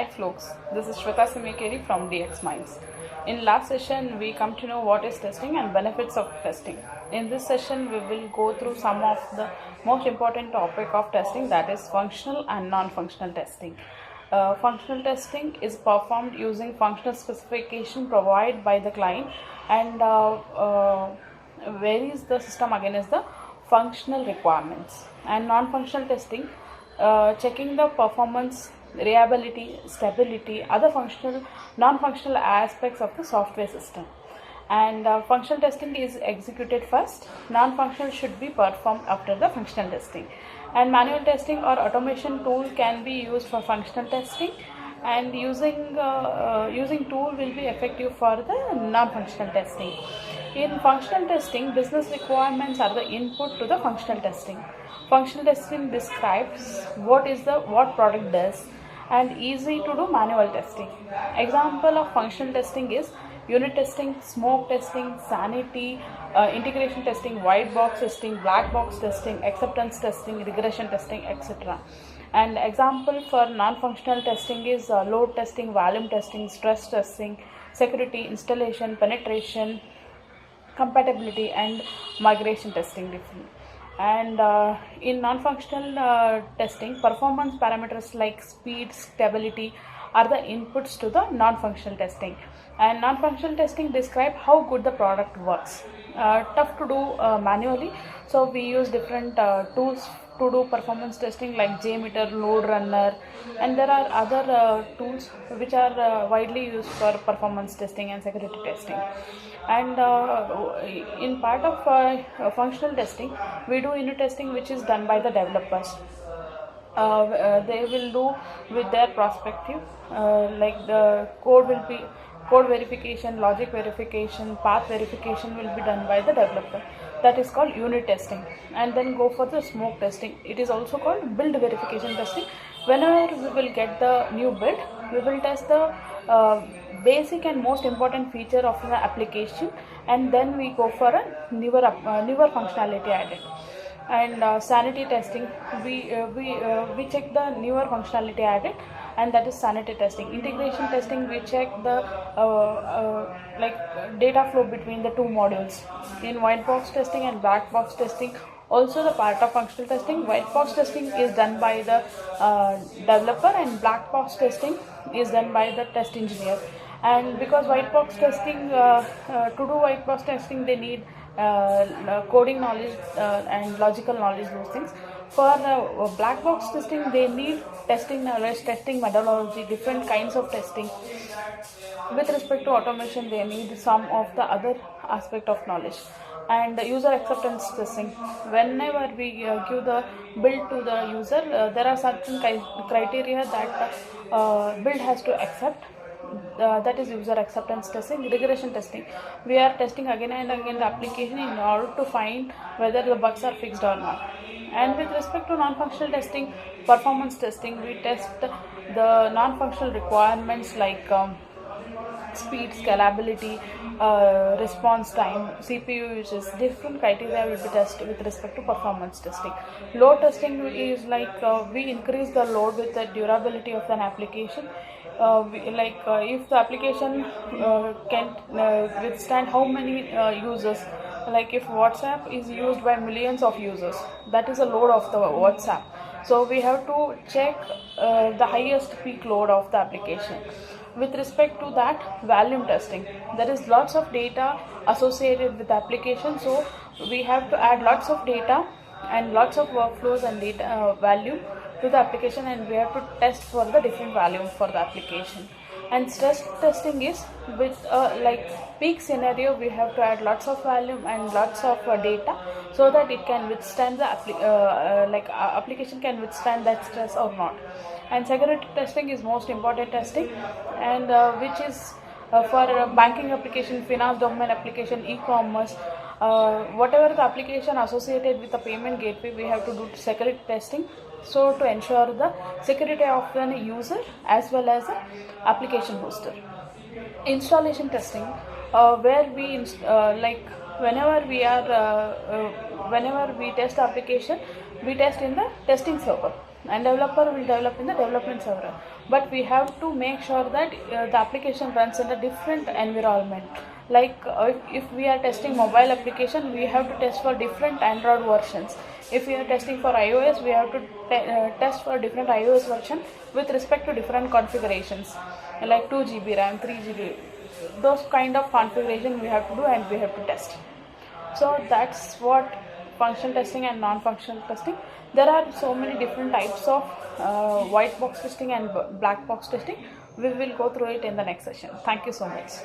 Hi folks, this is Sweta Shimikeri from DxMinds. In last session, we come to know what is testing and benefits of testing. In this session, we will go through some of the most important topic of testing, that is functional and non-functional testing. Functional testing is performed using functional specification provided by the client and varies the system against the functional requirements. And non-functional testing, checking the performance, reliability, stability, other functional, non-functional aspects of the software system. And functional testing is executed first. Non-functional should be performed after the functional testing. And manual testing or automation tool can be used for functional testing, and using tool will be effective for the non-functional testing. In functional testing, business requirements are the input to the functional testing. Functional testing describes what product does and easy to do manual testing. Example of functional testing is unit testing, smoke testing, sanity, integration testing, white box testing, black box testing, acceptance testing, regression testing, etc. And example for non-functional testing is load testing, volume testing, stress testing, security, installation, penetration, compatibility, and migration testing different. And in non-functional testing, performance parameters like speed, stability are the inputs to the non-functional testing. And non-functional testing describe how good the product works. Tough to do manually, so we use different tools to do performance testing like JMeter, load runner, and there are other tools which are widely used for performance testing and security testing. And in part of functional testing, we do unit testing, which is done by the developers. They will do with their perspective, like the code verification, logic verification, path verification will be done by the developer. That is called unit testing. And then go for the smoke testing. It is also called build verification testing. Whenever we will get the new build, we will test the basic and most important feature of the application, and then we go for a newer functionality added. And sanity testing, we check the newer functionality added, and that is sanity testing. Integration testing, we check the data flow between the two modules. In white box testing and black box testing, also the part of functional testing. White box testing is done by the developer, and black box testing is done by the test engineer. And because white box testing, to do white box testing, they need coding knowledge and logical knowledge, those things. For black box testing, they need testing knowledge, testing methodology, different kinds of testing. With respect to automation, they need some of the other aspect of knowledge. And user acceptance testing, whenever we give the build to the user, there are certain criteria that build has to accept. That is user acceptance testing. Regression testing, we are testing again and again the application in order to find whether the bugs are fixed or not. And with respect to non-functional testing, performance testing, we test the non-functional requirements like speed, scalability, response time, CPU uses. Different criteria will be tested with respect to performance testing. Load testing is like we increase the load with the durability of an application. If the application can withstand how many users, like if WhatsApp is used by millions of users, that is a load of the WhatsApp. So we have to check the highest peak load of the application. With respect to that, volume testing, there is lots of data associated with the application, so we have to add lots of data and lots of workflows and data value to the application, and we have to test for the different volumes for the application. And stress testing is with peak scenario, we have to add lots of volume and lots of data so that it can withstand the application can withstand that stress or not. And security testing is most important testing, and which is for banking application, finance domain application, e-commerce, whatever the application associated with the payment gateway, we have to do security testing, so to ensure the security of the user as well as the application hoster. Installation testing, where we whenever we test the application, we test in the testing server. and developer will develop in the development server. But we have to make sure that the application runs in a different environment. Like if we are testing mobile application, we have to test for different Android versions. If we are testing for iOS, we have to test for different iOS version with respect to different configurations, like 2 GB RAM, 3 GB. Those kind of configuration we have to do, and we have to test. So that's what functional testing and non-functional testing. There are so many different types of white box testing and black box testing. We will go through it in the next session. Thank you so much.